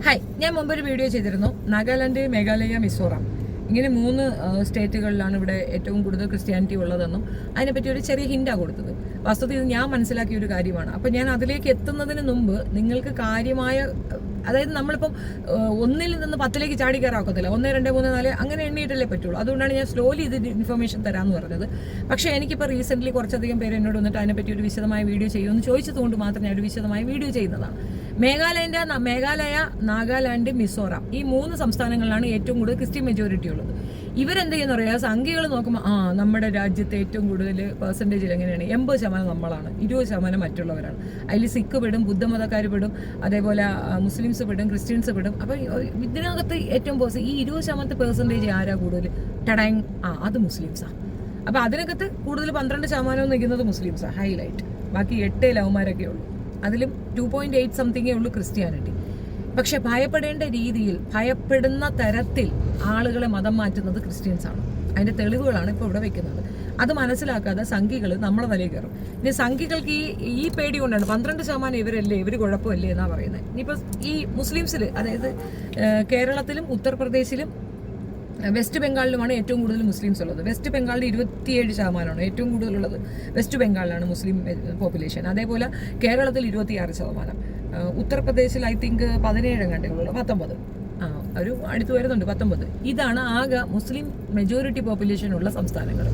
Hi, ഞാൻ മുമ്പൊരു video ചെയ്തിരുന്നു. നാഗാലാൻഡ്, മേഘാലയ, മിസോറാം ഇങ്ങനെ 3 സ്റ്റേറ്റുകളിലാണ് ഇവിടെ ഏറ്റവും കൂടുതൽ ക്രിസ്ത്യാനിറ്റി ഉള്ളതെന്നും അതിനെപ്പറ്റി ഒരു ചെറിയ ഹിൻഡാണ് കൊടുത്തത്. വാസ്തവത്തിൽ ഞാൻ മനസ്സിലാക്കിയ ഒരു കാര്യമാണ്. അപ്പം ഞാൻ അതിലേക്ക് എത്തുന്നതിന് മുമ്പ് നിങ്ങൾക്ക് കാര്യമായ, അതായത് നമ്മളിപ്പം 1ൽ നിന്ന് 10ലേക്ക് ചാടി കയറാക്കത്തില്ല. 1, 2, 3, 4 അങ്ങനെ എണ്ണിയിട്ടല്ലേ പറ്റുള്ളൂ. അതുകൊണ്ടാണ് ഞാൻ സ്ലോലി ഇത് ഇൻഫർമേഷൻ തരാമെന്ന് പറഞ്ഞത്. പക്ഷേ എനിക്കിപ്പോൾ റീസെൻ്റ്ലി കുറച്ചധികം പേര് എന്നോട് വന്നിട്ട് അതിനെപ്പറ്റി ഒരു വിശദമായ വീഡിയോ ചെയ്യുമെന്ന് ചോദിച്ചതുകൊണ്ട് മാത്രം ഞാൻ ഒരു വിശദമായ വീഡിയോ ചെയ്യുന്നതാണ്. മേഘാലയ, നാഗാലാൻഡ്, മിസോറാം ഈ 3 സംസ്ഥാനങ്ങളിലാണ് ഏറ്റവും കൂടുതൽ ക്രിസ്ത്യൻ മെജോറിറ്റി ഉള്ളത്. ഇവരെന്ത് ചെയ്യുന്ന പറയാ, സംഖ്യകൾ നോക്കുമ്പോൾ നമ്മുടെ രാജ്യത്തെ ഏറ്റവും കൂടുതൽ പെർസെൻറ്റേജിൽ എങ്ങനെയാണ് 80% നമ്മളാണ്, 20% മറ്റുള്ളവരാണ്. അതിൽ സിഖ് പെടും, ബുദ്ധമതക്കാർ പെടും, അതേപോലെ മുസ്ലിംസ് പെടും, ക്രിസ്ത്യൻസ് പെടും. അപ്പം ഇതിനകത്ത് ഏറ്റവും ഈ 20% ആരാ കൂടുതൽ? ടടാങ്, അത് മുസ്ലിംസാണ്. അപ്പം അതിനകത്ത് കൂടുതൽ 12% നിൽക്കുന്നത് മുസ്ലിംസാണ് ഹൈലൈറ്റ്. ബാക്കി 8 ലവന്മാരൊക്കെ ഉള്ളൂ. അതിലും 2.8 സംതിങ്ങേ ഉള്ളൂ ക്രിസ്ത്യാനിറ്റി. പക്ഷെ ഭയപ്പെടേണ്ട രീതിയിൽ, ഭയപ്പെടുന്ന തരത്തിൽ ആളുകളെ മതം മാറ്റുന്നത് ക്രിസ്ത്യൻസാണ്. അതിന്റെ തെളിവുകളാണ് ഇപ്പോൾ ഇവിടെ വെക്കുന്നത്. അത് മനസ്സിലാക്കാതെ സംഘികൾ നമ്മളെ തലയിൽ കയറും. ഇനി സംഘികൾക്ക് ഈ പേടി കൊണ്ടാണ് 12% ഇവരല്ലേ, ഇവർ കുഴപ്പമല്ലേ എന്നാ പറയുന്നത്. ഇനിയിപ്പോൾ ഈ മുസ്ലിംസിൽ, അതായത് കേരളത്തിലും ഉത്തർപ്രദേശിലും വെസ്റ്റ് ബംഗാളിലുമാണ് ഏറ്റവും കൂടുതൽ മുസ്ലിംസ് ഉള്ളത്. വെസ്റ്റ് ബംഗാളിൽ 27% ഏറ്റവും കൂടുതലുള്ളത് വെസ്റ്റ് ബംഗാളിലാണ് മുസ്ലിം പോപ്പുലേഷൻ. അതേപോലെ കേരളത്തിൽ 26%. ഉത്തർപ്രദേശിൽ ഐ തിങ്ക് 17 കണ്ടുള്ളൂ, 19 ഒരു അടുത്ത് വരുന്നുണ്ട് 19. ഇതാണ് ആകെ മുസ്ലിം മെജോറിറ്റി പോപ്പുലേഷൻ ഉള്ള സംസ്ഥാനങ്ങൾ.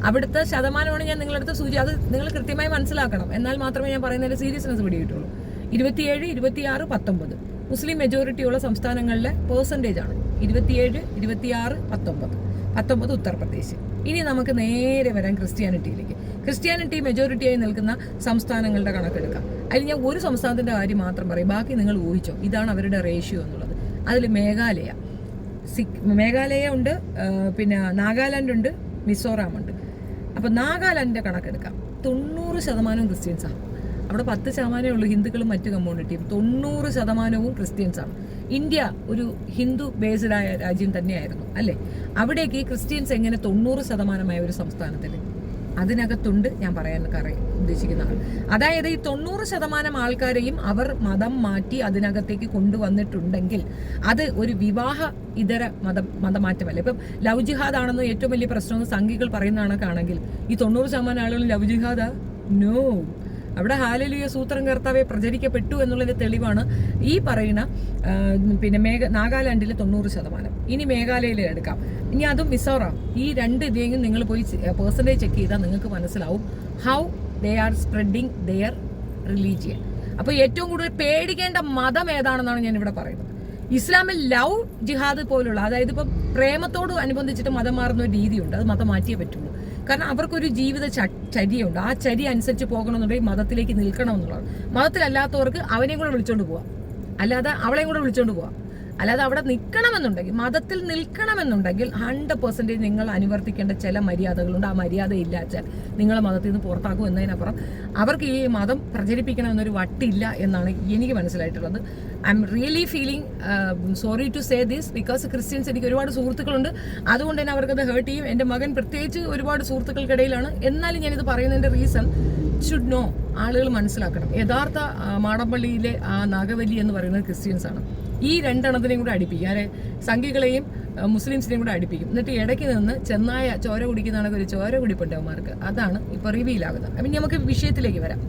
അവിടുത്തെ ശതമാനമാണ് ഞാൻ നിങ്ങളടുത്ത് അത് നിങ്ങൾ കൃത്യമായി മനസ്സിലാക്കണം. എന്നാൽ മാത്രമേ ഞാൻ പറയുന്നതിന്റെ സീരിയസ്നെസ് പിടികിട്ടുള്ളൂ. 27, 26, 19 മുസ്ലിം മെജോറിറ്റി ഉള്ള സംസ്ഥാനങ്ങളിലെ പെർസെൻറ്റേജ് ആണ്. 27, 26, 19 ഉത്തർപ്രദേശ്. ഇനി നമുക്ക് നേരെ വരാൻ ക്രിസ്ത്യാനിറ്റി മെജോറിറ്റിയായി നിൽക്കുന്ന സംസ്ഥാനങ്ങളുടെ കണക്കെടുക്കാം. അതിൽ ഞാൻ ഒരു സംസ്ഥാനത്തിന്റെ കാര്യം മാത്രം പറയും, ബാക്കി നിങ്ങൾ ഊഹിച്ചോ. ഇതാണ് അവരുടെ റേഷ്യോ എന്നുള്ളത്. അതിൽ മേഘാലയ ഉണ്ട്, പിന്നെ നാഗാലാൻഡ് ഉണ്ട്, മിസോറാം ഉണ്ട്. അപ്പൊ നാഗാലാൻഡിന്റെ കണക്കെടുക്കാം. 90% ക്രിസ്ത്യൻസാണ്. അവിടെ 10% ഉള്ളൂ ഹിന്ദുക്കളും മറ്റു കമ്മ്യൂണിറ്റിയും. 90% ക്രിസ്ത്യൻസാണ്. ഇന്ത്യ ഒരു ഹിന്ദു ബേസ്ഡ് ആയ രാജ്യം തന്നെയായിരുന്നു, അല്ലേ? അവിടേക്ക് ക്രിസ്ത്യൻസ് എങ്ങനെ 90% ഒരു സംസ്ഥാനത്തിൽ അതിനകത്തുണ്ട് ഞാൻ പറയാൻ ഉദ്ദേശിക്കുന്ന ആൾ. അതായത് ഈ 90% ആൾക്കാരെയും അവർ മതം മാറ്റി അതിനകത്തേക്ക് കൊണ്ടുവന്നിട്ടുണ്ടെങ്കിൽ അത് ഒരു വിവാഹ ഇതര മതമാറ്റമല്ല. ഇപ്പം ലവ് ജിഹാദ് ആണെന്ന് ഏറ്റവും വലിയ പ്രശ്നമെന്ന് സംഘികൾ പറയുന്ന കണക്കാണെങ്കിൽ ഈ 90% ആളുകൾ ലവ് ജിഹാദാ? നോ. അവിടെ ഹാലലിയ സൂത്രം കർത്താവെ പ്രചരിക്കപ്പെട്ടു എന്നുള്ളതിന്റെ തെളിവാണ് ഈ പറയുന്ന നാഗാലാൻഡിലെ 90%. ഇനി മേഘാലയയിൽ എടുക്കാം. ഇനി അതും മിസോറാം. ഈ 2 ഇതേയും നിങ്ങൾ പോയി പെർസെൻറ്റേജ് ചെക്ക് ചെയ്താൽ നിങ്ങൾക്ക് മനസ്സിലാവും how they are spreading their religion. അപ്പോൾ ഏറ്റവും കൂടുതൽ പേടിക്കേണ്ട മതം ഏതാണെന്നാണ് ഞാൻ ഇവിടെ പറയുന്നത്. ഇസ്ലാമിൽ ലവ് ജിഹാദ് പോലുള്ള, അതായത് ഇപ്പം പ്രേമത്തോട് അനുബന്ധിച്ചിട്ട് മതം മാറുന്ന ഒരു രീതിയുണ്ട്. അത് മതം മാറ്റിയേ പറ്റുള്ളൂ. കാരണം അവർക്കൊരു ജീവിത ചര്യയുണ്ട്. ആ ചര്യ അനുസരിച്ച് പോകണമെന്നുണ്ടെങ്കിൽ മതത്തിലേക്ക് നിൽക്കണം എന്നുള്ളത്. മതത്തിലല്ലാത്തവർക്ക് അവനെയും കൂടെ വിളിച്ചോണ്ട് പോവാം, അല്ലാതെ അവളെയും കൂടെ വിളിച്ചോണ്ട് പോവാം. അല്ലാതെ അവിടെ നിൽക്കണമെന്നുണ്ടെങ്കിൽ, മതത്തിൽ നിൽക്കണമെന്നുണ്ടെങ്കിൽ 100% നിങ്ങൾ അനുവർത്തിക്കേണ്ട ചില മര്യാദകളുണ്ട്. ആ മര്യാദ ഇല്ലാച്ചാൽ നിങ്ങളെ മതത്തിൽ നിന്ന് പുറത്താക്കും എന്നതിനപ്പുറം അവർക്ക് ഈ മതം പ്രചരിപ്പിക്കണമെന്നൊരു വട്ടില്ല എന്നാണ് എനിക്ക് മനസ്സിലായിട്ടുള്ളത്. I'm really feeling sorry to say this because Christians എനിക്ക് ഒരുപാട് സുഹൃത്തുക്കളുണ്ട്. അതുകൊണ്ട് തന്നെ അവർക്കത് ഹേർട്ട് ചെയ്യും. എൻ്റെ മകൻ പ്രത്യേകിച്ച് ഒരുപാട് സുഹൃത്തുക്കൾക്കിടയിലാണ്. എന്നാലും ഞാനിത് പറയുന്നതിൻ്റെ റീസൺ ഷുഡ് നോ. ആളുകൾ മനസ്സിലാക്കണം. യഥാർത്ഥ മാടമ്പള്ളിയിലെ ആ നാഗവല്ലി എന്ന് പറയുന്നത് ക്രിസ്ത്യൻസ് ആണ്. ഈ 2 എണ്ണത്തിനെയും കൂടെ അടുപ്പിക്കും. ആരെ? സംഘികളെയും മുസ്ലിംസിനെയും കൂടെ അടുപ്പിക്കും. എന്നിട്ട് ഇടയ്ക്ക് നിന്ന് ചെന്നായ ചോര കുടിക്കുന്നതാണ് ഒരു ചോര കുടിപ്പുണ്ട് അവന്മാർക്ക്. അതാണ് ഇപ്പോൾ റിവീലാകുന്നത്. അപ്പം നമുക്ക് വിഷയത്തിലേക്ക് വരാം.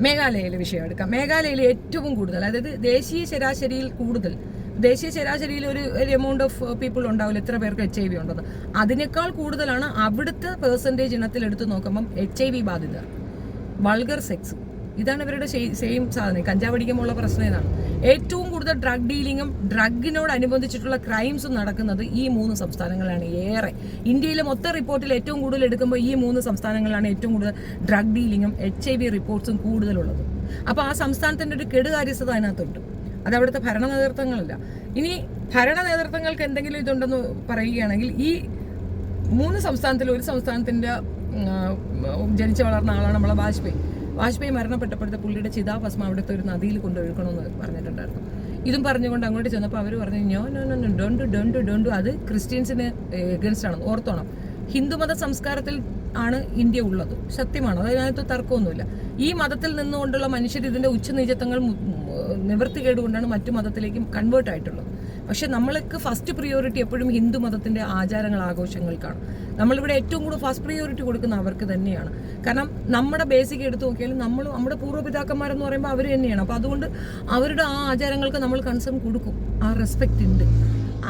മേഘാലയയിലെ വിഷയം എടുക്കാം. മേഘാലയയിൽ ഏറ്റവും കൂടുതൽ, അതായത് ദേശീയ ശരാശരിയിൽ ഒരു എമൗണ്ട് ഓഫ് പീപ്പിൾ ഉണ്ടാവില്ല എത്ര പേർക്ക് HIV ഉണ്ടെന്ന്. അതിനേക്കാൾ കൂടുതലാണ് അവിടുത്തെ പെർസെൻറ്റേജ് ഇനത്തിൽ എടുത്ത് നോക്കുമ്പം HIV ബാധിതർ. വൾഗർ സെക്സ്, ഇതാണ് ഇവരുടെ സെയിം സാധനം. കഞ്ചാവ് അടിക്കുമ്പോഴുള്ള പ്രശ്നം ഇതാണ്. ഏറ്റവും കൂടുതൽ ഡ്രഗ് ഡീലിങ്ങും ഡ്രഗിനോടനുബന്ധിച്ചിട്ടുള്ള ക്രൈംസും നടക്കുന്നത് ഈ 3 സംസ്ഥാനങ്ങളിലാണ്. ഏറെ ഇന്ത്യയിലെ മൊത്തം റിപ്പോർട്ടിൽ ഏറ്റവും കൂടുതൽ എടുക്കുമ്പോൾ ഈ 3 സംസ്ഥാനങ്ങളിലാണ് ഏറ്റവും കൂടുതൽ ഡ്രഗ് ഡീലിങ്ങും HIV റിപ്പോർട്ട്സും കൂടുതലുള്ളത്. അപ്പോൾ ആ സംസ്ഥാനത്തിൻ്റെ ഒരു കെടുകാര്യസ്ഥത അതിനകത്തുണ്ട്. അത് അവിടുത്തെ ഭരണ നേതൃത്വങ്ങളല്ല. ഇനി ഭരണ നേതൃത്വങ്ങൾക്ക് എന്തെങ്കിലും ഇതുണ്ടെന്ന് പറയുകയാണെങ്കിൽ ഈ 3 സംസ്ഥാനത്തിൽ ഒരു സംസ്ഥാനത്തിൻ്റെ ജനിച്ചു വളർന്ന ആളാണ് നമ്മളെ വാജ്പേയി മരണപ്പെട്ടപ്പോഴത്തെ പുള്ളിയുടെ ചിതാഭസ്മം അവിടുത്തെ ഒരു നദിയിൽ കൊണ്ടൊഴുക്കണമെന്ന് പറഞ്ഞിട്ടുണ്ടായിരുന്നു. ഇതും പറഞ്ഞുകൊണ്ട് അങ്ങോട്ട് ചെന്നപ്പോൾ അവർ പറഞ്ഞു ഡോണ്ട് അത് ക്രിസ്ത്യൻസിന് എഗൻസ്റ്റ് ആണ്. ഓർത്തോണം, ഹിന്ദുമത സംസ്കാരത്തിൽ ആണ് ഇന്ത്യ ഉള്ളത്, സത്യമാണ്, അതിനകത്ത് തർക്കമൊന്നുമില്ല. ഈ മതത്തിൽ നിന്നുകൊണ്ടുള്ള മനുഷ്യർ ഇതിന്റെ ഉച്ചനീചത്വങ്ങൾ നിവൃത്തികേട് കൊണ്ടാണ് മറ്റു മതത്തിലേക്ക് കൺവേർട്ട് ആയിട്ടുള്ളത്. പക്ഷെ നമ്മൾക്ക് ഫസ്റ്റ് പ്രിയോറിറ്റി എപ്പോഴും ഹിന്ദു മതത്തിന്റെ ആചാരങ്ങൾ ആഘോഷങ്ങൾക്കാണ്. നമ്മളിവിടെ ഏറ്റവും കൂടുതൽ ഫസ്റ്റ് പ്രിയോറിറ്റി കൊടുക്കുന്ന അവർക്ക് തന്നെയാണ്. കാരണം നമ്മുടെ ബേസിക് എടുത്തു നോക്കിയാലും നമ്മുടെ പൂർവ്വപിതാക്കന്മാരെന്ന് പറയുമ്പോൾ അവർ തന്നെയാണ്. അപ്പോൾ അതുകൊണ്ട് അവരുടെ ആ ആചാരങ്ങൾക്ക് നമ്മൾ കൺസേൺ കൊടുക്കും, ആ റെസ്പെക്റ്റ് ഉണ്ട്.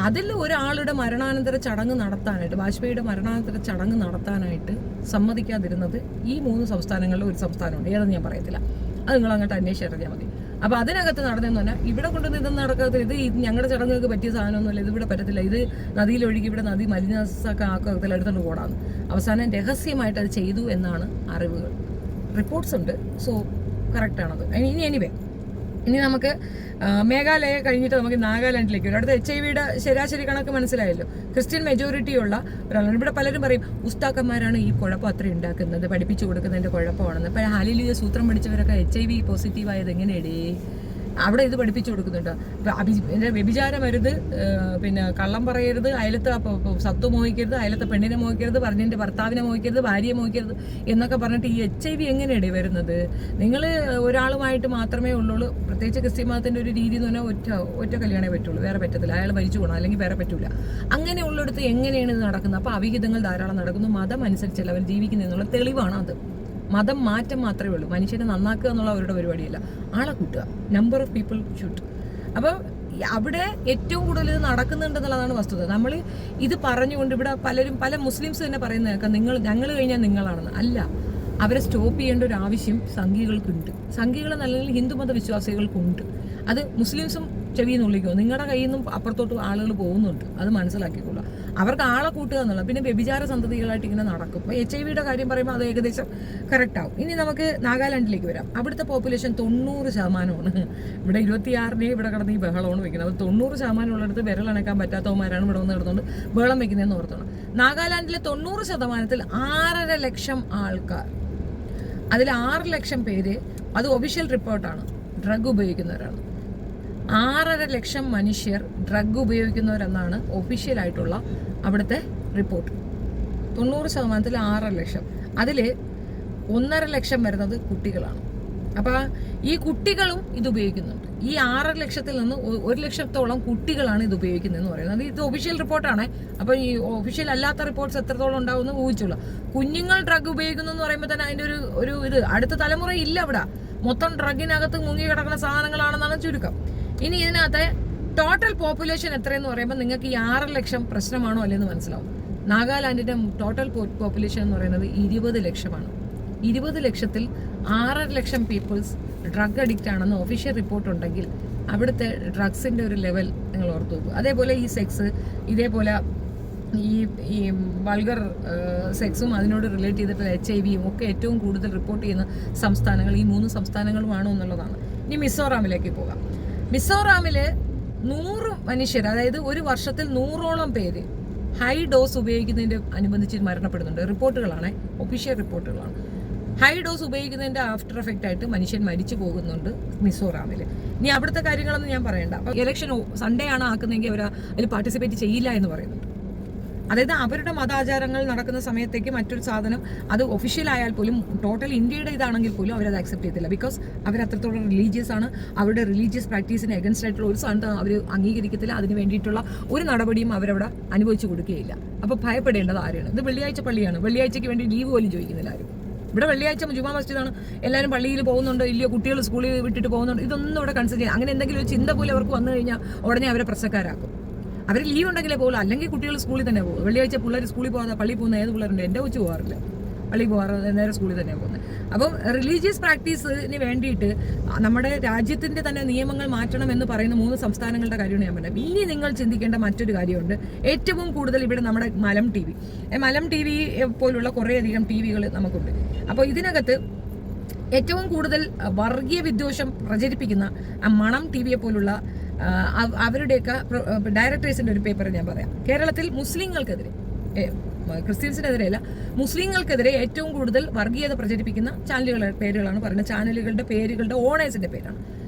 അതിൽ ഒരാളുടെ മരണാനന്തര ചടങ്ങ് നടത്താനായിട്ട്, വാജ്പേയിയുടെ മരണാനന്തര ചടങ്ങ് നടത്താനായിട്ട് സമ്മതിക്കാതിരുന്നത് ഈ 3 സംസ്ഥാനങ്ങളിൽ ഒരു സംസ്ഥാനമുണ്ട്, ഏതെന്ന് ഞാൻ പറയത്തില്ല, അത് നിങ്ങൾ അങ്ങോട്ട് അന്വേഷിച്ചറിഞ്ഞാൽ മതി. അപ്പോൾ അതിനകത്ത് നടന്നെന്ന് പറഞ്ഞാൽ ഇവിടെ കൊണ്ട് ഇത് നടക്കത്തില്ല, ഇത് ഞങ്ങളുടെ ചടങ്ങുകൾക്ക് പറ്റിയ സാധനമൊന്നുമില്ല, ഇതിവിടെ പറ്റത്തില്ല, ഇത് നദിയിലൊഴുകി ഇവിടെ നദി മലിനസൊക്കെ ആക്കത്തിൽ എടുത്തുകൊണ്ട് പോടാന്ന്. അവസാനം രഹസ്യമായിട്ട് അത് ചെയ്തു എന്നാണ് അറിവുകൾ, റിപ്പോർട്ട്സ് ഉണ്ട്. സോ കറക്റ്റാണത്. ഇനി നമുക്ക് മേഘാലയ കഴിഞ്ഞിട്ട് നമുക്ക് നാഗാലാൻഡിലേക്ക് വരും. അടുത്ത HIV-യുടെ ശരാശരി കണക്ക് മനസ്സിലായല്ലോ. ക്രിസ്ത്യൻ മെജോറിറ്റിയുള്ള ഒരാളാണ്. ഇവിടെ പലരും പറയും ഉസ്താക്കന്മാരാണ് ഈ കുഴപ്പം അത്രയും ഉണ്ടാക്കുന്നത്, പഠിപ്പിച്ചു കൊടുക്കുന്നതിൻ്റെ കുഴപ്പമാണെന്ന്. ഇപ്പം ഹല്ലേലൂയ സൂത്രം പഠിച്ചവരൊക്കെ HIV പോസിറ്റീവായത് എങ്ങനെയടേ? അവിടെ ഇത് പഠിപ്പിച്ചു കൊടുക്കുന്നുണ്ട്. വ്യഭിചാരമരുത്, പിന്നെ കള്ളം പറയരുത്, അയലത്തെ സത്തു മോഹിക്കരുത്, അയലത്തെ പെണ്ണിനെ മോഹിക്കരുത്, പറഞ്ഞതിൻ്റെ ഭർത്താവിനെ മോഹിക്കരുത്, ഭാര്യയെ മോഹിക്കരുത് എന്നൊക്കെ പറഞ്ഞിട്ട് ഈ HIV എങ്ങനെയാണ് വരുന്നത്? നിങ്ങൾ ഒരാളുമായിട്ട് മാത്രമേ ഉള്ളൂ. പ്രത്യേകിച്ച് ക്രിസ്ത്യൻ മതത്തിൻ്റെ ഒരു രീതി എന്ന് പറഞ്ഞാൽ ഒറ്റ കല്യാണമേ പറ്റുള്ളൂ, വേറെ പറ്റത്തില്ല. അയാൾ മരിച്ചു പോകണം, അല്ലെങ്കിൽ വേറെ പറ്റില്ല. അങ്ങനെയുള്ളിടത്ത് എങ്ങനെയാണ് ഇത് നടക്കുന്നത്? അപ്പോൾ അവിഹിതങ്ങൾ ധാരാളം നടക്കുന്നു. മതം അനുസരിച്ചല്ല അവർ ജീവിക്കുന്നതെന്നുള്ള തെളിവാണ് അത്. മതം മാറ്റം മാത്രമേ ഉള്ളൂ. മനുഷ്യനെ നന്നാക്കുക എന്നുള്ള അവരുടെ പരിപാടിയല്ല, ആളെ കൂട്ടുക. Number of people shoot. അപ്പോൾ അവിടെ ഏറ്റവും കൂടുതൽ ഇത് നടക്കുന്നുണ്ടെന്നുള്ളതാണ് വസ്തുത. നമ്മൾ ഇത് പറഞ്ഞുകൊണ്ട് ഇവിടെ പല മുസ്ലിംസ് തന്നെ പറയുന്നത് കേൾക്കാം, ഞങ്ങൾ കഴിഞ്ഞാൽ നിങ്ങളാണെന്ന്. അല്ല, അവരെ സ്റ്റോപ്പ് ചെയ്യേണ്ട ഒരു ആവശ്യം സംഘികൾക്കുണ്ട്. സംഘികൾ അല്ലെങ്കിൽ ഹിന്ദുമത വിശ്വാസികൾക്കുണ്ട്. അത് മുസ്ലിംസും ചെവിയെന്നുള്ളിക്കോ, നിങ്ങളുടെ കയ്യിൽ നിന്നും അപ്പുറത്തോട്ട് ആളുകൾ പോകുന്നുണ്ട്, അത് മനസ്സിലാക്കിക്കൊള്ളുക. അവർക്ക് ആളെ കൂട്ടുക എന്നുള്ളത്. പിന്നെ വ്യഭിചാര സന്തതികളായിട്ട് ഇങ്ങനെ നടക്കും. അപ്പോൾ HIV-യുടെ കാര്യം പറയുമ്പോൾ അത് ഏകദേശം കറക്റ്റ് ആവും. ഇനി നമുക്ക് നാഗാലാൻഡിലേക്ക് വരാം. അവിടുത്തെ പോപ്പുലേഷൻ 90%. ഇവിടെ 26 ഇവിടെ കിടന്ന് ഈ ബഹളമാണ് വെക്കുന്നത്. അപ്പോൾ 90% ഉള്ളിടത്ത് വിരലണക്കാൻ പറ്റാത്തവന്മാരാണ് ഇവിടെ വന്ന് കിടന്നുകൊണ്ട് ബഹളം വെക്കുന്നതെന്ന് ഓർത്തോണം. നാഗാലാൻഡിലെ 90%-ൽ 6.5 ലക്ഷം ആൾക്കാർ, അതിൽ 6 ലക്ഷം പേര്, അത് ഒഫീഷ്യൽ റിപ്പോർട്ടാണ്, ഡ്രഗ് ഉപയോഗിക്കുന്നവരാണ്. 6.5 ലക്ഷം മനുഷ്യർ ഡ്രഗ് ഉപയോഗിക്കുന്നവരെന്നാണ് ഒഫീഷ്യലായിട്ടുള്ള അവിടുത്തെ റിപ്പോർട്ട്. 90%-ൽ 6.5 ലക്ഷം. അതിൽ 1.5 ലക്ഷം വരുന്നത് കുട്ടികളാണ്. അപ്പോൾ ഈ കുട്ടികളും ഇത് ഉപയോഗിക്കുന്നുണ്ട്. ഈ 6.5 ലക്ഷത്തിൽ നിന്ന് 1 ലക്ഷത്തോളം കുട്ടികളാണ് ഇത് ഉപയോഗിക്കുന്നതെന്ന് പറയുന്നത്. ഇത് ഒഫീഷ്യൽ റിപ്പോർട്ടാണ്. അപ്പോൾ ഈ ഒഫീഷ്യൽ അല്ലാത്ത റിപ്പോർട്ട്സ് എത്രത്തോളം ഉണ്ടാവുമെന്ന് ഊഹിച്ചുള്ളൂ. കുഞ്ഞുങ്ങൾ ഡ്രഗ് ഉപയോഗിക്കുന്നു എന്ന് പറയുമ്പോൾ തന്നെ അതിൻ്റെ ഒരു ഇത് അടുത്ത തലമുറ ഇല്ല. അവിടെ മൊത്തം ഡ്രഗിനകത്ത് മുങ്ങി കിടക്കുന്ന സാധനങ്ങളാണെന്നാണ് ചുരുക്കം. ഇനി ഇതിനകത്ത് ടോട്ടൽ പോപ്പുലേഷൻ എത്രയെന്ന് പറയുമ്പോൾ നിങ്ങൾക്ക് ഈ 6 ലക്ഷം പ്രശ്നമാണോ അല്ലെന്ന് മനസ്സിലാവും. നാഗാലാൻഡിന്റെ ടോട്ടൽ പോപ്പുലേഷൻ എന്ന് പറയുന്നത് 20 ലക്ഷമാണ്. 20 ലക്ഷത്തിൽ 6.5 ലക്ഷം പീപ്പിൾസ് ഡ്രഗ് അഡിക്റ്റ് ആണെന്ന് ഒഫീഷ്യൽ റിപ്പോർട്ട് ഉണ്ടെങ്കിൽ അവിടുത്തെ ഡ്രഗ്സിന്റെ ഒരു ലെവൽ നിങ്ങൾ ഓർത്തു നോക്കുക. അതേപോലെ ഈ സെക്സ്, ഇതേപോലെ ഈ വൾഗർ സെക്സും അതിനോട് റിലേറ്റ് ചെയ്തിട്ടുള്ള HIV-യും ഒക്കെ ഏറ്റവും കൂടുതൽ റിപ്പോർട്ട് ചെയ്യുന്ന സംസ്ഥാനങ്ങൾ ഈ 3 സംസ്ഥാനങ്ങളുമാണോ എന്നുള്ളതാണ്. ഇനി മിസോറാമിലേക്ക് പോകാം. മിസോറാമിൽ 100 മനുഷ്യർ, അതായത് ഒരു വർഷത്തിൽ 100ഓളം പേര് ഹൈ ഡോസ് ഉപയോഗിക്കുന്നതിൻ്റെ അനുബന്ധിച്ച് മരണപ്പെടുന്നുണ്ട്. റിപ്പോർട്ടുകളാണ്, ഒഫീഷ്യൽ റിപ്പോർട്ടുകളാണ്. ഹൈ ഡോസ് ഉപയോഗിക്കുന്നതിൻ്റെ ആഫ്റ്റർ എഫക്റ്റ് ആയിട്ട് മനുഷ്യൻ മരിച്ചു പോകുന്നുണ്ട് മിസോറാമിൽ. ഇനി അവിടുത്തെ കാര്യങ്ങളൊന്നും ഞാൻ പറയണ്ട. അപ്പോൾ ഇലക്ഷൻ സൺഡേ ആണ് ആക്കുന്നതെങ്കിൽ അവർ അതിൽ പാർട്ടിസിപ്പേറ്റ് ചെയ്യില്ല എന്ന് പറയുന്നുണ്ട്. അതായത് അവരുടെ മതാചാരങ്ങൾ നടക്കുന്ന സമയത്തേക്ക് മറ്റൊരു സാധനം അത് ഒഫീഷ്യൽ ആയാൽ പോലും, ടോട്ടൽ ഇന്ത്യയുടെ ഇതാണെങ്കിൽ പോലും അവരത് അക്സെപ്റ്റ് ചെയ്തില്ല. ബിക്കോസ് അവർ അത്രത്തോളം റിലീജിയസ് ആണ്. അവരുടെ റിലീജിയസ് പ്രാക്ടീസിന് എഗൻസ്റ്റ് ആയിട്ടുള്ള ഒരു സാധനം അവർ അംഗീകരിക്കത്തില്ല. അതിന് വേണ്ടിയിട്ടുള്ള ഒരു നടപടിയും അവരവിടെ അനുഭവിച്ചു കൊടുക്കുകയില്ല. അപ്പോൾ ഭയപ്പെടേണ്ടത് ആരാണ്? ഇത് വെള്ളിയാഴ്ച പള്ളിയാണ്. വെള്ളിയാഴ്ചയ്ക്ക് വേണ്ടി ലീവ് പോലും ചോദിക്കുന്നില്ല ആരും. ഇവിടെ വെള്ളിയാഴ്ച ജുമാ മസ്ജിദാണ്. എല്ലാവരും പള്ളിയിൽ പോകുന്നുണ്ടോ ഇല്ലയോ, കുട്ടികൾ സ്കൂളിൽ വിട്ടിട്ട് പോകുന്നുണ്ടോ, ഇതൊന്നും ഇവിടെ കൺസിഡർ ചെയ്യാം. അങ്ങനെ എന്തെങ്കിലും ഒരു ചിന്ത പോലും അവർക്ക് വന്നു കഴിഞ്ഞാൽ ഉടനെ അവരെ പ്രശ്നക്കാരാക്കും. അവർ ലീവ് ഉണ്ടെങ്കിലേ പോകുള്ളൂ, അല്ലെങ്കിൽ കുട്ടികൾ സ്കൂളിൽ തന്നെ പോകും. വെള്ളിയാഴ്ച പിള്ളേർ സ്കൂളിൽ പോകാതെ പള്ളിയിൽ പോകുന്ന ഏത് പിള്ളേരുണ്ട്? എൻ്റെ കൊച്ചു പോകാറില്ല, പള്ളിയിൽ പോകാറ് നേരെ സ്കൂളിൽ തന്നെയാണ് പോകുന്നത്. അപ്പം റിലീജിയസ് പ്രാക്ടീസിന് വേണ്ടിയിട്ട് നമ്മുടെ രാജ്യത്തിൻ്റെ തന്നെ നിയമങ്ങൾ മാറ്റണം എന്ന് പറയുന്ന 3 സംസ്ഥാനങ്ങളുടെ കാര്യമാണ് ഞാൻ പറഞ്ഞത്. ഇനി നിങ്ങൾ ചിന്തിക്കേണ്ട മറ്റൊരു കാര്യമുണ്ട്. ഏറ്റവും കൂടുതൽ ഇവിടെ നമ്മുടെ മലം ടി വി പോലുള്ള കുറേയധികം TV-കൾ നമുക്കുണ്ട്. അപ്പോൾ ഇതിനകത്ത് ഏറ്റവും കൂടുതൽ വർഗീയ വിദ്വേഷം പ്രചരിപ്പിക്കുന്ന മണം TV-യെ പോലുള്ള അവരുടെയൊക്കെ ഡയറക്ടേഴ്സിന്റെ ഒരു പേപ്പർ ഞാൻ പറയാം. കേരളത്തിൽ മുസ്ലിങ്ങൾക്കെതിരെ, ക്രിസ്ത്യൻസിനെതിരെയല്ല, മുസ്ലിങ്ങൾക്കെതിരെ ഏറ്റവും കൂടുതൽ വർഗീയത പ്രചരിപ്പിക്കുന്ന ചാനലുകളുടെ പേരുകളാണ് പറയുന്നത്. ചാനലുകളുടെ പേരുകളുടെ ഓണേഴ്സിന്റെ പേരാണ്.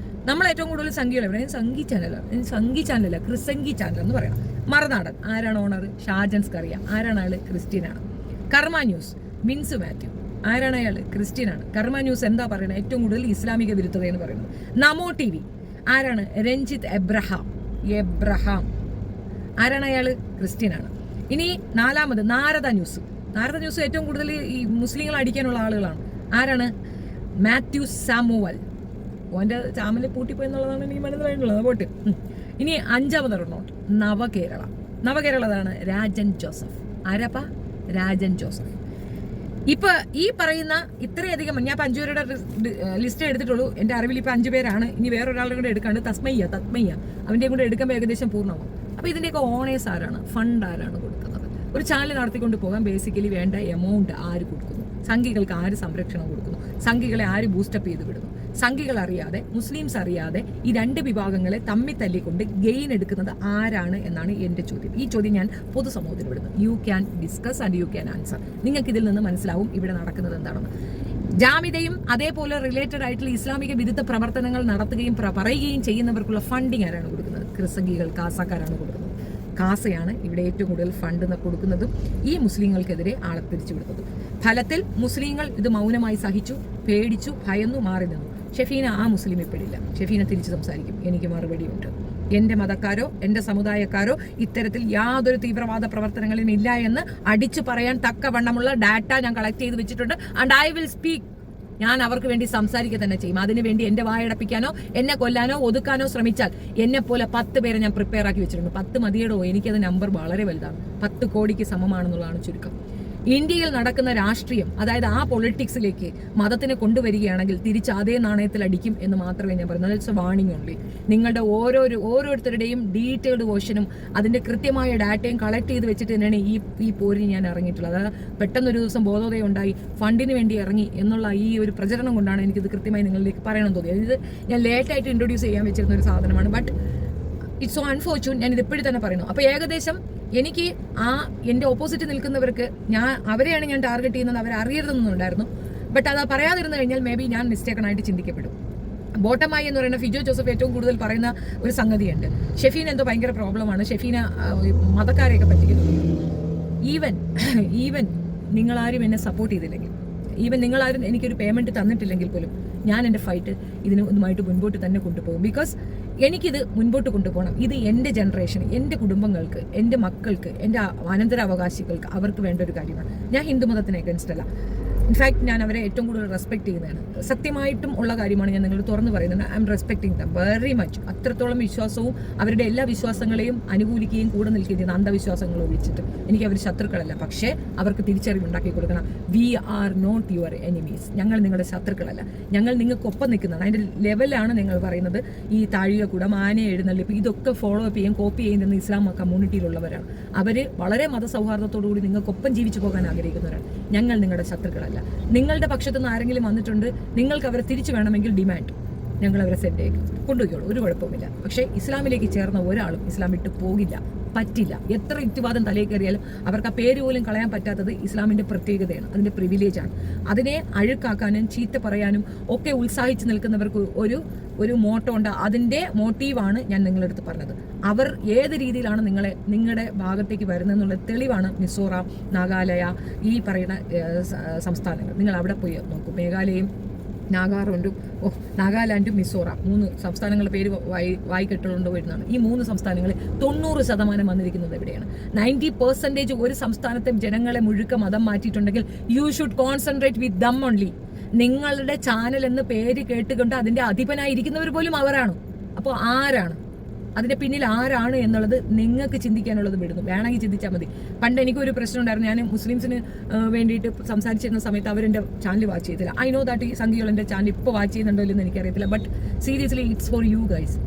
നമ്മൾ ഏറ്റവും കൂടുതൽ സംഘികൾ എവിടെ? സംഘി ചാനലാണ്. സംഘി ചാനലല്ല, ക്രിസംഗി ചാനൽ എന്ന് പറയണം. മറുനാടൻ ആരാണ് ഓണർ? ഷാജൻസ് കറിയ. ആരാണ് അയാൾ? ക്രിസ്ത്യനാണ്. കർമ്മ ന്യൂസ് മിൻസ് മാത്യു. ആരാണ് അയാൾ? ക്രിസ്ത്യനാണ്. കർമ്മ ന്യൂസ് എന്താ പറയുന്നത്? ഏറ്റവും കൂടുതൽ ഇസ്ലാമിക വിരുദ്ധത എന്ന് പറയുന്നത്. നമോ TV ആരാണ്? രഞ്ജിത്ത് എബ്രഹാം. ആരാണ് അയാൾ? ക്രിസ്ത്യനാണ്. ഇനി 4ാമത് നാരദ ന്യൂസ് ഏറ്റവും കൂടുതൽ ഈ മുസ്ലിങ്ങൾ അടിക്കാനുള്ള ആളുകളാണ്. ആരാണ്? മാത്യു സാമുവൽ. ഓൻ്റെ ചാമല് പൂട്ടിപ്പോയെന്നുള്ളതാണ് എനിക്ക് മനസ്സിലായിട്ടുള്ളത്. പോട്ട്. ഇനി 5ാമതൊരെണ്ണം നവകേരളതാണ് രാജൻ ജോസഫ്. ആരാപ്പ? രാജൻ ജോസഫ്. ഇപ്പൊ ഈ പറയുന്ന ഇത്രയധികം, ഞാൻ 5 പേരുടെ ലിസ്റ്റ് എടുത്തിട്ടുള്ളൂ. എന്റെ അറിവിൽ ഇപ്പൊ 5 പേരാണ്. ഇനി വേറൊരാളുടെ കൂടെ എടുക്കാണ്ട്, തത്മയ്യ അവന്റെ കൂടെ എടുക്കുമ്പോൾ ഏകദേശം പൂർണ്ണമാവും. അപ്പൊ ഇതിന്റെയൊക്കെ ഓണേഴ്സ് ആരാണ്? ഫണ്ട് ആരാണ് കൊടുക്കുന്നത്? ഒരു ചാനൽ നടത്തിക്കൊണ്ട് പോകാൻ ബേസിക്കലി വേണ്ട എമൗണ്ട് ആര് കൊടുക്കുന്നു? സംഘികൾക്ക് ആര് സംരക്ഷണം കൊടുക്കുന്നു? സംഘികളെ ആര് ബൂസ്റ്റപ്പ് ചെയ്ത് വിടുന്നു? സംഘികൾ അറിയാതെ, മുസ്ലിംസ് അറിയാതെ ഈ 2 വിഭാഗങ്ങളെ തമ്മിൽ തല്ലിക്കൊണ്ട് ഗെയിൻ എടുക്കുന്നത് ആരാണ് എന്നാണ് എൻ്റെ ചോദ്യം. ഈ ചോദ്യം ഞാൻ പൊതുസമൂഹത്തിന് വിടുന്നു. You can discuss and you can answer. നിങ്ങൾക്ക് ഇതിൽ നിന്ന് മനസ്സിലാവും ഇവിടെ നടക്കുന്നത് എന്താണെന്ന്. ജാമിദയും അതേപോലെ റിലേറ്റഡ് ആയിട്ടുള്ള ഇസ്ലാമിക വിരുദ്ധ പ്രവർത്തനങ്ങൾ നടത്തുകയും പറയുകയും ചെയ്യുന്നവർക്കുള്ള ഫണ്ടിങ് ആരാണ് കൊടുക്കുന്നത്? ക്രിസംഗികൾ, കാസക്കാരാണ് കൊടുക്കുന്നത്. കാസയാണ് ഇവിടെ ഏറ്റവും കൂടുതൽ ഫണ്ട് കൊടുക്കുന്നതും ഈ മുസ്ലിങ്ങൾക്കെതിരെ ആളെ തിരിച്ചുവിടുന്നതും. ഫലത്തിൽ മുസ്ലിങ്ങൾ ഇത് മൗനമായി സഹിച്ചു, പേടിച്ചു, ഭയന്നു, മാറി നിന്നു. ഷെഫീന ആ മുസ്ലിം ഇപ്പോഴില്ല. ഷെഫീന തിരിച്ചു സംസാരിക്കും. എനിക്ക് മറുപടിയുണ്ട്. എൻ്റെ മതക്കാരോ എൻ്റെ സമുദായക്കാരോ ഇത്തരത്തിൽ യാതൊരു തീവ്രവാദ പ്രവർത്തനങ്ങളും ഇല്ല എന്ന് അടിച്ചു പറയാൻ തക്കവണ്ണമുള്ള ഡാറ്റ ഞാൻ കളക്ട് ചെയ്ത് വെച്ചിട്ടുണ്ട്. And I will speak. ഞാൻ അവർക്ക് വേണ്ടി സംസാരിക്കുക തന്നെ ചെയ്യും. അതിനുവേണ്ടി എന്റെ വായടപ്പിക്കാനോ എന്നെ കൊല്ലാനോ ഒതുക്കാനോ ശ്രമിച്ചാൽ എന്നെ പോലെ 10 പേരെ ഞാൻ പ്രിപ്പയർ ആക്കി വെച്ചിട്ടുണ്ട്. 10 മതിയടോ. എനിക്കത് നമ്പർ വളരെ വലുതാണ്. 10 കോടിക്ക് സമമാണെന്നുള്ളതാണ് ചുരുക്കം. ഇന്ത്യയിൽ നടക്കുന്ന രാഷ്ട്രീയം, അതായത് ആ പൊളിറ്റിക്സിലേക്ക് മതത്തിനെ കൊണ്ടുവരികയാണെങ്കിൽ തിരിച്ച് അതേ നാണയത്തിൽ അടിക്കും എന്ന് മാത്രമേ ഞാൻ പറയുന്നത്. It's A warning only. നിങ്ങളുടെ ഓരോരുത്തരുടെയും ഡീറ്റെയിൽഡ് വേർഷനും അതിന്റെ കൃത്യമായ ഡാറ്റയും കളക്ട് ചെയ്ത് വെച്ചിട്ട് തന്നെയാണ് ഈ പോരിന് ഞാൻ ഇറങ്ങിയിട്ടുള്ളത്. അതായത് പെട്ടെന്നൊരു ദിവസം ബോധോദയം ഉണ്ടായി ഫണ്ടിന് വേണ്ടി ഇറങ്ങി എന്നുള്ള ഈ ഒരു പ്രചരണം കൊണ്ടാണ് എനിക്കിത് കൃത്യമായി നിങ്ങളിലേക്ക് പറയണം തോന്നിയത്. ഇത് ഞാൻ ലേറ്റായിട്ട് ഇൻട്രൊഡ്യൂസ് ചെയ്യാൻ വെച്ചിരുന്ന ഒരു സാധനമാണ്. But it's so unfortunate. ഞാൻ ഇത് ഇപ്പോഴും തന്നെ പറയുന്നു. അപ്പോൾ ഏകദേശം എനിക്ക് എൻ്റെ ഓപ്പോസിറ്റ് നിൽക്കുന്നവർക്ക് അവരെയാണ് ഞാൻ ടാർഗറ്റ് ചെയ്യുന്നത്, അവരെ അറിയരുതെന്നുണ്ടായിരുന്നു. ബട്ട് അത് പറയാതിരുന്നു കഴിഞ്ഞാൽ മേ ബി ഞാൻ മിസ്റ്റേക്കണായിട്ട് ചിന്തിക്കപ്പെടും. ബോട്ടമായി എന്ന് പറയുന്ന ഫിജോ ജോസഫ് ഏറ്റവും കൂടുതൽ പറയുന്ന ഒരു സംഗതിയുണ്ട്. ഷെഫീന എന്തോ ഭയങ്കര പ്രോബ്ലമാണ്, ഷെഫീന മതക്കാരെയൊക്കെ പറ്റിക്കുന്നു. ഈവൻ നിങ്ങളാരും എന്നെ സപ്പോർട്ട് ചെയ്തില്ലെങ്കിൽ, ഈവൻ നിങ്ങളാരും എനിക്കൊരു പേയ്മെന്റ് തന്നിട്ടില്ലെങ്കിൽ പോലും ഞാൻ എൻ്റെ ഫൈറ്റ് ഇതുമായിട്ട് മുൻപോട്ട് തന്നെ കൊണ്ടുപോകും. ബിക്കോസ് എനിക്കിത് മുൻപോട്ട് കൊണ്ടുപോകണം. ഇത് എൻ്റെ ജനറേഷൻ, എൻ്റെ കുടുംബങ്ങൾക്ക്, എൻ്റെ മക്കൾക്ക്, എൻ്റെ അനന്തരാവകാശികൾക്ക് അവർക്ക് വേണ്ട ഒരു കാര്യമാണ്. ഞാൻ ഹിന്ദു മതത്തിന് അഗൻസ്റ്റ് അല്ല. ഇൻഫാക്ട് ഞാൻ അവരെ ഏറ്റവും കൂടുതൽ റെസ്പെക്ട് ചെയ്യുന്നതാണ്. സത്യമായിട്ടും ഉള്ള കാര്യമാണ് ഞാൻ നിങ്ങളോട് തുറന്നു പറയുന്നത്. I M respecting dum very much. അത്രത്തോളം വിശ്വാസവും അവരുടെ എല്ലാ വിശ്വാസങ്ങളെയും അനുകൂലിക്കുകയും കൂടെ നിൽക്കുകയും ചെയ്യുന്ന അന്ധവിശ്വാസങ്ങൾ ഒഴിച്ചിട്ട് എനിക്ക് അവർ ശത്രുക്കളല്ല. പക്ഷേ അവർക്ക് തിരിച്ചറിവുണ്ടാക്കി കൊടുക്കണം. We are not your enemies. ഞങ്ങൾ നിങ്ങളുടെ ശത്രുക്കളല്ല, ഞങ്ങൾ നിങ്ങൾക്കൊപ്പം നിൽക്കുന്നതാണ്. അതിൻ്റെ ലെവലാണ് നിങ്ങൾ പറയുന്നത്. ഈ താഴിക കൂടം, ആനയെ എഴുന്നള്ളിപ്പ്, ഇതൊക്കെ ഫോളോ അപ്പ് ചെയ്യാൻ കോപ്പി ചെയ്യുന്ന ഇസ്ലാം കമ്മ്യൂണിറ്റിയിലുള്ളവരാണ്. അവർ വളരെ മതസൗഹാർദ്ദത്തോടു കൂടി നിങ്ങൾക്കൊപ്പം ജീവിച്ചു പോകാൻ ആഗ്രഹിക്കുന്നവരാണ്. ഞങ്ങൾ നിങ്ങളുടെ ശത്രുക്കളല്ല. നിങ്ങളുടെ പക്ഷത്തു നിന്ന് ആരെങ്കിലും വന്നിട്ടുണ്ട്, നിങ്ങൾക്ക് അവരെ തിരിച്ചു വേണമെങ്കിൽ ഡിമാൻഡ്, ഞങ്ങൾ അവരെ സെറ്റ് ചെയ്യും, കൊണ്ടുപോയിക്കോളൂ, ഒരു കുഴപ്പമില്ല. പക്ഷേ ഇസ്ലാമിലേക്ക് ചേർന്ന ഒരാളും ഇസ്ലാം വിട്ടു പോകില്ല, പറ്റില്ല. എത്ര യുക്തിവാദം തലയിൽ കയറിയാലും അവർക്ക് ആ പേര് പോലും കളയാൻ പറ്റാത്തത് ഇസ്ലാമിന്റെ പ്രത്യേകതയാണ്, അതിന്റെ പ്രിവിലേജാണ്. അതിനെ അഴുക്കാക്കാനും ചീത്ത പറയാനും ഒക്കെ ഉത്സാഹിച്ച് നിൽക്കുന്നവർക്ക് ഒരു മോട്ടോ ഉണ്ട്. അതിന്റെ മോട്ടീവാണ് ഞാൻ നിങ്ങളുടെ അടുത്ത് പറഞ്ഞത്. അവർ ഏത് രീതിയിലാണ് നിങ്ങളുടെ ഭാഗത്തേക്ക് വരുന്നതെന്നുള്ള തെളിവാണ് മിസോറാം, നാഗാലയ, ഈ പറയുന്ന സംസ്ഥാനങ്ങൾ. നിങ്ങൾ അവിടെ പോയി നോക്കൂ. മേഘാലയയും നാഗാലാൻഡും മിസോറാം, 3 സംസ്ഥാനങ്ങളുടെ പേര് വായിക്കെട്ടുകൊണ്ടോ വരുന്നതാണ്. ഈ 3 സംസ്ഥാനങ്ങളിൽ 90% വന്നിരിക്കുന്നത് എവിടെയാണ്? 90% ഒരു സംസ്ഥാനത്തെ ജനങ്ങളെ മുഴുക്ക മതം മാറ്റിയിട്ടുണ്ടെങ്കിൽ you should concentrate with them only. നിങ്ങളുടെ ചാനൽ എന്ന് പേര് കേട്ടുകൊണ്ട് അതിന്റെ അധിപനായിരിക്കുന്നവർ പോലും അവരാണ്. അപ്പോൾ ആരാണ് അതിന്റെ പിന്നിൽ ആരാണ് എന്നുള്ളത് നിങ്ങൾക്ക് ചിന്തിക്കാനുള്ളത് വിടുന്നു. വേണമെങ്കിൽ ചിന്തിച്ചാൽ മതി. പണ്ട് എനിക്കൊരു പ്രശ്നം ഉണ്ടായിരുന്നു. ഞാൻ മുസ്ലിംസിന് വേണ്ടിയിട്ട് സംസാരിച്ചിരുന്ന സമയത്ത് അവരെൻ്റെ ചാനൽ വാച്ച് ചെയ്തില്ല. ഐ നോ ദാറ്റ് ഈ സംഘികൾ എൻ്റെ ചാനൽ ഇപ്പോൾ വാച്ച് ചെയ്യുന്നുണ്ടോ എന്ന് എനിക്കറിയത്തില്ല. But seriously it's for you guys.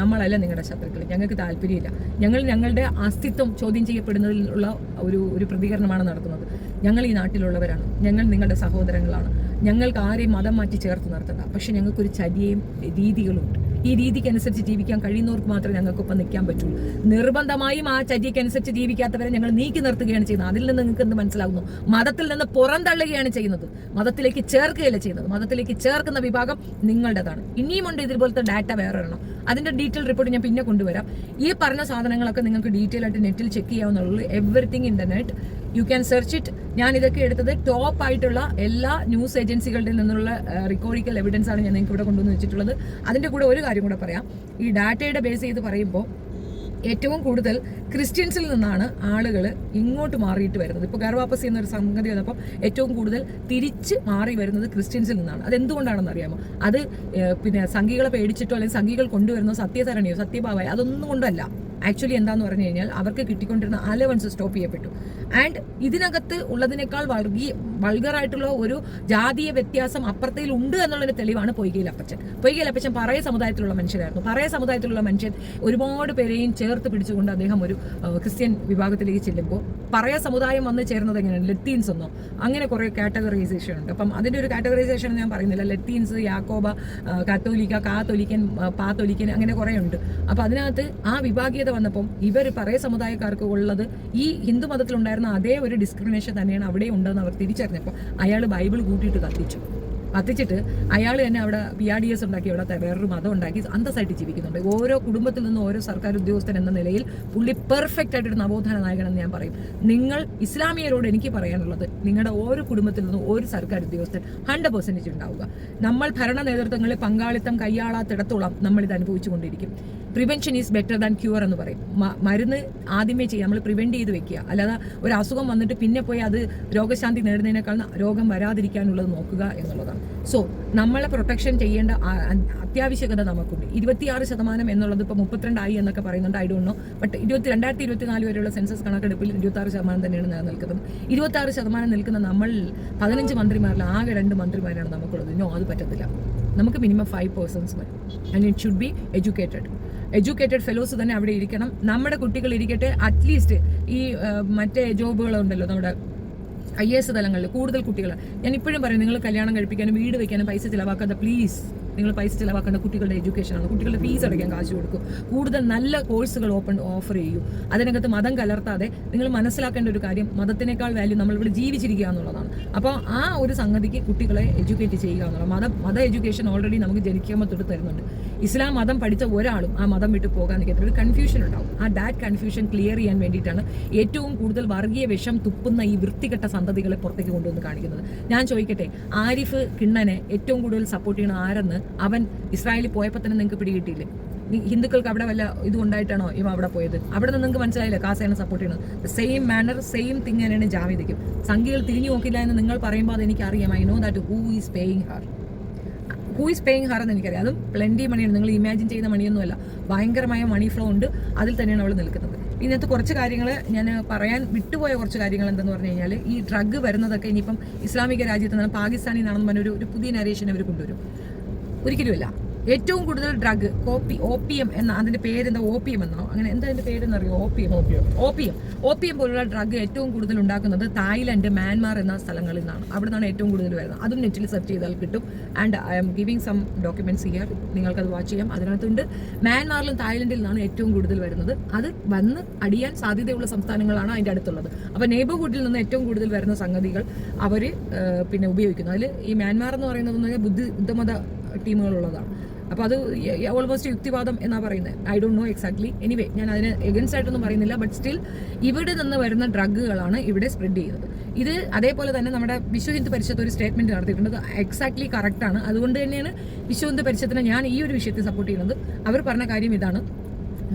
നമ്മളല്ല നിങ്ങളുടെ ശത്രുക്കൾ. ഞങ്ങൾക്ക് താല്പര്യമില്ല. ഞങ്ങളുടെ അസ്തിത്വം ചോദ്യം ചെയ്യപ്പെടുന്നതിലുള്ള ഒരു പ്രതികരണമാണ് നടത്തുന്നത്. ഞങ്ങൾ ഈ നാട്ടിലുള്ളവരാണ്. ഞങ്ങൾ നിങ്ങളുടെ സഹോദരങ്ങളാണ്. ഞങ്ങൾക്ക് ആരെയും മതം മാറ്റി ചേർത്ത് നിർത്തണ്ട. പക്ഷെ ഞങ്ങൾക്കൊരു ചര്യയും രീതികളുമുണ്ട്. ഈ രീതിക്കനുസരിച്ച് ജീവിക്കാൻ കഴിയുന്നവർക്ക് മാത്രമേ ഞങ്ങൾക്കൊപ്പം നിൽക്കാൻ പറ്റുള്ളൂ. നിർബന്ധമായും ആ ചര്യക്കനുസരിച്ച് ജീവിക്കാത്തവരെ ഞങ്ങൾ നീക്കി നിർത്തുകയാണ് ചെയ്യുന്നത്. അതിൽ നിന്ന് നിങ്ങൾക്ക് എന്ത് മനസ്സിലാവുന്നു? മതത്തിൽ നിന്ന് പുറന്തള്ളുകയാണ് ചെയ്യുന്നത്, മതത്തിലേക്ക് ചേർക്കുകയല്ല ചെയ്യുന്നത്. മതത്തിലേക്ക് ചേർക്കുന്ന വിഭാഗം നിങ്ങളുടേതാണ്. ഇനിയുമുണ്ട് ഇതുപോലത്തെ ഡാറ്റ വേറെ എണ്ണം. അതിന്റെ ഡീറ്റെയിൽ റിപ്പോർട്ട് ഞാൻ പിന്നെ കൊണ്ടുവരാം. ഈ പറഞ്ഞ സാധനങ്ങളൊക്കെ നിങ്ങൾക്ക് ഡീറ്റെയിൽ ആയിട്ട് നെറ്റിൽ ചെക്ക് ചെയ്യാവുന്നുള്ളൂ. Everything internet you can search it. ഞാൻ ഇതൊക്കെ എടുത്തത് ടോപ്പ് ആയിട്ടുള്ള എല്ലാ ന്യൂസ് ഏജൻസികളുടെ നിന്നുള്ള റിക്കോർഡിക്കൽ എവിഡൻസ് ആണ് ഞാൻ നിങ്ങൾക്ക് ഇവിടെ കൊണ്ടുവന്ന് വെച്ചിട്ടുള്ളത്. അതിൻ്റെ കൂടെ ഒരു കാര്യം കൂടെ പറയാം. ഈ ഡാറ്റയുടെ ബേസ് ചെയ്ത് പറയുമ്പോൾ ഏറ്റവും കൂടുതൽ ക്രിസ്ത്യൻസിൽ നിന്നാണ് ആളുകൾ ഇങ്ങോട്ട് മാറിയിട്ട് വരുന്നത്. ഇപ്പോൾ ഗർവാപ്പസി എന്നൊരു സംഗതി വന്നപ്പോൾ ഏറ്റവും കൂടുതൽ തിരിച്ച് മാറി വരുന്നത് ക്രിസ്ത്യൻസിൽ നിന്നാണ്. അതെന്തുകൊണ്ടാണെന്ന് അറിയാമോ? അത് പിന്നെ സംഘികളെ പേടിച്ചിട്ടോ അല്ലെങ്കിൽ സംഘികൾ കൊണ്ടുവരുന്ന സത്യസരണിയോ സത്യഭാവയോ അതൊന്നും കൊണ്ടല്ല. ആക്ച്വലി എന്താന്ന് പറഞ്ഞു കഴിഞ്ഞാൽ അവർക്ക് കിട്ടിക്കൊണ്ടിരുന്ന അലവൻസ് സ്റ്റോപ്പ് ചെയ്യപ്പെട്ടു. ആൻഡ് ഇതിനകത്ത് ഉള്ളതിനേക്കാൾ വൾഗറായിട്ടുള്ള ഒരു ജാതീയ വ്യത്യാസം അപ്പുറത്തേൽ ഉണ്ട് എന്നുള്ളൊരു തെളിവാണ് പൊയ്കയിൽ അപ്പച്ചൻ. പൊയ്കയിൽ അപ്പച്ചൻ പറയ സമുദായത്തിലുള്ള മനുഷ്യരായിരുന്നു. പറയ സമുദായത്തിലുള്ള മനുഷ്യൻ ഒരുപാട് പേരെയും ചേർത്ത് പിടിച്ചുകൊണ്ട് അദ്ദേഹം ഒരു ക്രിസ്ത്യൻ വിഭാഗത്തിലേക്ക് ചെല്ലുമ്പോൾ പറയ സമുദായം വന്ന് ചേർന്നത് എങ്ങനെയാണ്? ലത്തീൻസ് എന്നോ അങ്ങനെ കുറേ കാറ്റഗറൈസേഷൻ ഉണ്ട്. അപ്പം അതിൻ്റെ ഒരു കാറ്റഗറൈസേഷൻ ഞാൻ പറയുന്നില്ല. ലത്തീൻസ്, യാക്കോബ, കാത്തോലിക്ക, കാത്തോലിക്കൻ, പാത്തോലിക്കൻ അങ്ങനെ കുറേ ഉണ്ട്. അപ്പം അതിനകത്ത് ആ വിഭാഗീയത വന്നപ്പം ഇവർ പറയ സമുദായക്കാർക്ക് ഉള്ളത് ഈ ഹിന്ദു മതത്തിലുണ്ടായിരുന്ന അതേ ഒരു ഡിസ്ക്രിമിനേഷൻ തന്നെയാണ് അവിടെ ഉണ്ടെന്ന് അവർ തിരിച്ചറിഞ്ഞപ്പോൾ അയാൾ ബൈബിൾ കൂട്ടിയിട്ട് കത്തിച്ചിട്ട് അയാൾ തന്നെ അവിടെ PRDS ഉണ്ടാക്കി അവിടെ വേറൊരു മതം ഉണ്ടാക്കി അന്തസ്സായിട്ട് ജീവിക്കുന്നുണ്ട്. ഓരോ കുടുംബത്തിൽ നിന്നും ഓരോ സർക്കാർ ഉദ്യോഗസ്ഥൻ എന്ന നിലയിൽ പുള്ളി പെർഫെക്റ്റ് ആയിട്ടൊരു നവോത്ഥാന നായകനെന്ന് ഞാൻ പറയും. നിങ്ങൾ ഇസ്ലാമിയരോട് എനിക്ക് പറയാനുള്ളത്, നിങ്ങളുടെ ഓരോ കുടുംബത്തിൽ നിന്നും ഒരു സർക്കാർ ഉദ്യോഗസ്ഥൻ 100% ഉണ്ടാവുക. നമ്മൾ ഭരണ നേതൃത്വങ്ങളിൽ പങ്കാളിത്തം കൈയാളാത്തിടത്തോളം നമ്മളിത് അനുഭവിച്ചുകൊണ്ടിരിക്കും. Prevention is better than cure എന്ന് പറയും. മരുന്ന് ആദ്യമേ ചെയ്യുക, നമ്മൾ പ്രിവെൻറ്റ് ചെയ്ത് വെക്കുക. അല്ലാതെ ഒരു അസുഖം വന്നിട്ട് പിന്നെ പോയി അത് രോഗശാന്തി നേടുന്നതിനേക്കാൾ രോഗം വരാതിരിക്കാനുള്ളത് നോക്കുക എന്നുള്ളതാണ്. സോ നമ്മളെ പ്രൊട്ടക്ഷൻ ചെയ്യേണ്ട അത്യാവശ്യകത നമുക്കുണ്ട്. 26% എന്നുള്ളത് ഇപ്പോൾ 32 എന്നൊക്കെ പറയുന്നുണ്ട്. I don't know. ബട്ട് 2024 വരെയുള്ള സെൻസസ് കണക്കെടുപ്പിൽ 26% തന്നെയാണ് നിലനിൽക്കുന്നത്. 26% നിൽക്കുന്ന നമ്മൾ 15 മന്ത്രിമാരിൽ ആകെ 2 മന്ത്രിമാരാണ് നമുക്കുള്ളത്. നോ, അത് പറ്റത്തില്ല. നമുക്ക് മിനിമം 5 പേഴ്സൺസ് മതി. And it should be educated fellows തന്നെ അവിടെ ഇരിക്കണം. നമ്മുടെ കുട്ടികൾ ഇരിക്കട്ടെ. അറ്റ്ലീസ്റ്റ് ഈ മറ്റേ ജോബുകളുണ്ടല്ലോ നമ്മുടെ IAS തലങ്ങളിൽ കൂടുതൽ കുട്ടികൾ. ഞാൻ ഇപ്പോഴും പറയും, നിങ്ങൾ കല്യാണം കഴിപ്പിക്കാനും വീട് വയ്ക്കാനും പൈസ ചിലവാക്കാതെ പ്ലീസ് നിങ്ങൾ പൈസ ചിലവാക്കേണ്ട കുട്ടികളുടെ എഡ്യൂക്കേഷനാണ്. കുട്ടികളുടെ ഫീസ് അടയ്ക്കാൻ കാശ് കൊടുക്കും. കൂടുതൽ നല്ല കോഴ്സുകൾ ഓഫർ ചെയ്യൂ. അതിനകത്ത് മതം കലർത്താതെ. നിങ്ങൾ മനസ്സിലാക്കേണ്ട ഒരു കാര്യം, മതത്തിനേക്കാൾ വാല്യൂ നമ്മളിവിടെ ജീവിച്ചിരിക്കുക എന്നുള്ളതാണ്. അപ്പോൾ ആ ഒരു സംഗതിക്ക് കുട്ടികളെ എഡ്യൂക്കേറ്റ് ചെയ്യുക എന്നുള്ള മത എഡ്യൂക്കേഷൻ ഓൾറെഡി നമുക്ക് ജനിക്കുമ്പോൾ തൊട്ട് തരുന്നുണ്ട്. ഇസ്ലാം മതം പഠിച്ച ഒരാളും ആ മതം വിട്ട് പോകാൻ നിൽക്കത്തില്ല. ഒരു കൺഫ്യൂഷൻ ഉണ്ടാവും. ദാറ്റ് കൺഫ്യൂഷൻ ക്ലിയർ ചെയ്യാൻ വേണ്ടിയിട്ടാണ് ഏറ്റവും കൂടുതൽ വർഗീയ വിഷം തുപ്പുന്ന ഈ വൃത്തികെട്ട സന്തതികളെ പുറത്തേക്ക് കൊണ്ടുവന്ന് കാണിക്കുന്നത്. ഞാൻ ചോദിക്കട്ടെ, ആരിഫ് കിണ്ണനെ ഏറ്റവും കൂടുതൽ സപ്പോർട്ട് ചെയ്യണ ആരെന്ന് അവൻ ഇസ്രായേലിൽ പോയപ്പോൾ തന്നെ നിങ്ങൾക്ക് പിടികിട്ടിയില്ലേ? ഹിന്ദുക്കൾക്ക് അവിടെ വല്ല ഇതുകൊണ്ടായിട്ടാണോ ഇവ അവിടെ പോയത്? അവിടെ നിന്ന് നിങ്ങൾക്ക് മനസ്സിലായില്ല കാസേനെ സപ്പോർട്ട് ചെയ്യുന്നത്. സെയിം മാനർ സെയിം തിങ് തന്നെയാണ് ജാവേദിക്കും. സംഖ്യകൾ തിരിഞ്ഞു നോക്കില്ല എന്ന് നിങ്ങൾ പറയുമ്പോൾ അത് എനിക്കറിയാം. I know that who is paying Har എന്ന് എനിക്കറിയാം. അതും പ്ലെൻറ്റി മണിയാണ്. നിങ്ങൾ ഇമാജിൻ ചെയ്യുന്ന മണിയൊന്നുമല്ല. ഭയങ്കരമായ മണി ഫ്ലോ ഉണ്ട്. അതിൽ തന്നെയാണ് അവൾ നിൽക്കുന്നത്. ഇതിനകത്ത് കുറച്ച് കാര്യങ്ങൾ ഞാൻ പറയാൻ വിട്ടുപോയ കുറച്ച് കാര്യങ്ങൾ എന്തെന്ന് പറഞ്ഞു കഴിഞ്ഞാൽ, ഈ ഡ്രഗ് വരുന്നതൊക്കെ ഇനിയിപ്പം ഇസ്ലാമിക രാജ്യത്ത് നിന്നാണ്, പാകിസ്ഥാനിൽ നിന്നാണെന്ന് പറഞ്ഞൊരു പുതിയ നരേഷൻ അവർ കൊണ്ടുവരും. ഒരിക്കലുമില്ല. ഏറ്റവും കൂടുതൽ ഡ്രഗ് ഓപ്പിയം എന്ന അതിന്റെ പേരെന്താ, ഓപ്പിയം എന്നോ അങ്ങനെ എന്താ അതിന്റെ പേരെന്നറിയോ? ഓപ്പിയം പോലുള്ള ഡ്രഗ് ഏറ്റവും കൂടുതൽ ഉണ്ടാക്കുന്നത് തായ്ലൻഡ്, മ്യാൻമാർ എന്ന സ്ഥലങ്ങളിൽ നിന്നാണ്. അവിടെ നിന്നാണ് ഏറ്റവും കൂടുതൽ വരുന്നത്. അതും നെറ്റിൽ സെർച്ച് ചെയ്താൽ കിട്ടും. And I'm giving some documents here, നിങ്ങൾക്കത് വാച്ച് ചെയ്യാം. അതിനകത്തുണ്ട് മാൻമാറിലും തായ്ലൻഡിൽ നിന്നാണ് ഏറ്റവും കൂടുതൽ വരുന്നത്. അത് വന്ന് അടിയാൻ സാധ്യതയുള്ള സംസ്ഥാനങ്ങളാണ് അതിൻ്റെ അടുത്തുള്ളത്. അപ്പോൾ നെയ്ബർഹുഡിൽ നിന്ന് ഏറ്റവും കൂടുതൽ വരുന്ന സംഗതികൾ അവർ പിന്നെ ഉപയോഗിക്കുന്നു. അതിൽ ഈ മ്യാൻമാർ എന്ന് പറയുന്നത് ബുദ്ധമത ടീമുകളുള്ളതാണ്. അപ്പോൾ അത് ഓൾമോസ്റ്റ് യുക്തിവാദം എന്നാണ് പറയുന്നത്. I don't know exactly. Anyway, ഞാൻ അതിന് എഗൻസ്റ്റ് ആയിട്ടൊന്നും പറയുന്നില്ല. ബട്ട് സ്റ്റിൽ ഇവിടെ നിന്ന് വരുന്ന ഡ്രഗുകളാണ് ഇവിടെ സ്പ്രെഡ് ചെയ്യുന്നത്. ഇത് അതേപോലെ തന്നെ നമ്മുടെ വിശ്വ ഹിന്ദു പരിഷത്ത് ഒരു സ്റ്റേറ്റ്മെന്റ് നടത്തിയിട്ടുണ്ട്. എക്സാക്ട്ലി കറക്റ്റാണ്. അതുകൊണ്ട് തന്നെയാണ് വിശ്വ ഹിന്ദു പരിഷത്തിനെ ഞാൻ ഈ ഒരു വിഷയത്തിൽ സപ്പോർട്ട് ചെയ്യുന്നത്. അവർ പറഞ്ഞ കാര്യം ഇതാണ്,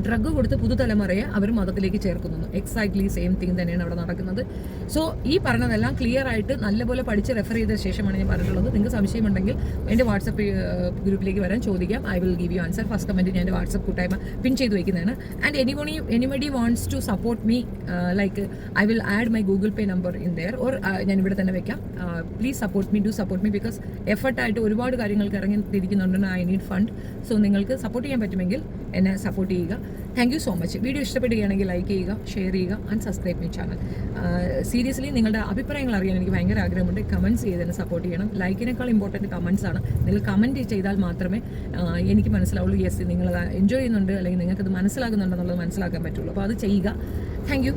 ഡ്രഗ് കൊടുത്ത് പുതുതലമുറയെ അവർ മതത്തിലേക്ക് ചേർക്കുന്നു. എക്സാക്ട്ലി സെയിം തിങ് തന്നെയാണ് അവിടെ നടക്കുന്നത്. സോ ഈ പറഞ്ഞതെല്ലാം ക്ലിയർ ആയിട്ട് നല്ലപോലെ പഠിച്ച് റെഫർ ചെയ്ത ശേഷമാണ് ഞാൻ പറഞ്ഞിട്ടുള്ളത്. നിങ്ങൾക്ക് സംശയമുണ്ടെങ്കിൽ എൻ്റെ വാട്സപ്പ് ഗ്രൂപ്പിലേക്ക് വരാൻ ചോദിക്കാം. I will give you answer. First comment ഞാൻ എൻ്റെ വാട്സപ്പ് കൂട്ടായ്മ പിൻ ചെയ്ത് വയ്ക്കുന്നതാണ്. And anybody wants to support me, like I will add my Google Pay number in there, or ഞാൻ ഇവിടെ തന്നെ വെക്കാം. പ്ലീസ് സപ്പോർട്ട് മീ ബിക്കോസ് എഫർട്ടായിട്ട് ഒരുപാട് കാര്യങ്ങൾക്ക് ഇറങ്ങി തിരിക്കുന്നുണ്ടെന്ന്. I need fund. സോ നിങ്ങൾക്ക് സപ്പോർട്ട് ചെയ്യാൻ പറ്റുമെങ്കിൽ എന്നെ സപ്പോർട്ട് ചെയ്യുക. Thank you so much. Video ഇഷ്ടപ്പെടുകയാണെങ്കിൽ ലൈക്ക് ചെയ്യുക, ഷെയർ ചെയ്യുക and subscribe my channel. Seriously നിങ്ങളുടെ അഭിപ്രായങ്ങൾ അറിയാൻ എനിക്ക് ഭയങ്കര ആഗ്രഹമുണ്ട്. കമൻറ്റ്സ് ചെയ്ത് തന്നെ സപ്പോർട്ട് ചെയ്യണം. ലൈക്കിനേക്കാൾ ഇമ്പോർട്ടൻറ്റ് കമൻറ്റ്സ് ആണ്. നിങ്ങൾ കമൻറ്റ് ചെയ്താൽ മാത്രമേ എനിക്ക് മനസ്സിലാവുള്ളൂ, യെസ് നിങ്ങൾ എൻജോയ് ചെയ്യുന്നുണ്ട് അല്ലെങ്കിൽ നിങ്ങൾക്കത് മനസ്സിലാകുന്നുണ്ടെന്നുള്ളത് മനസ്സിലാക്കാൻ പറ്റുള്ളൂ. അപ്പോൾ അത് ചെയ്യുക. Thank U.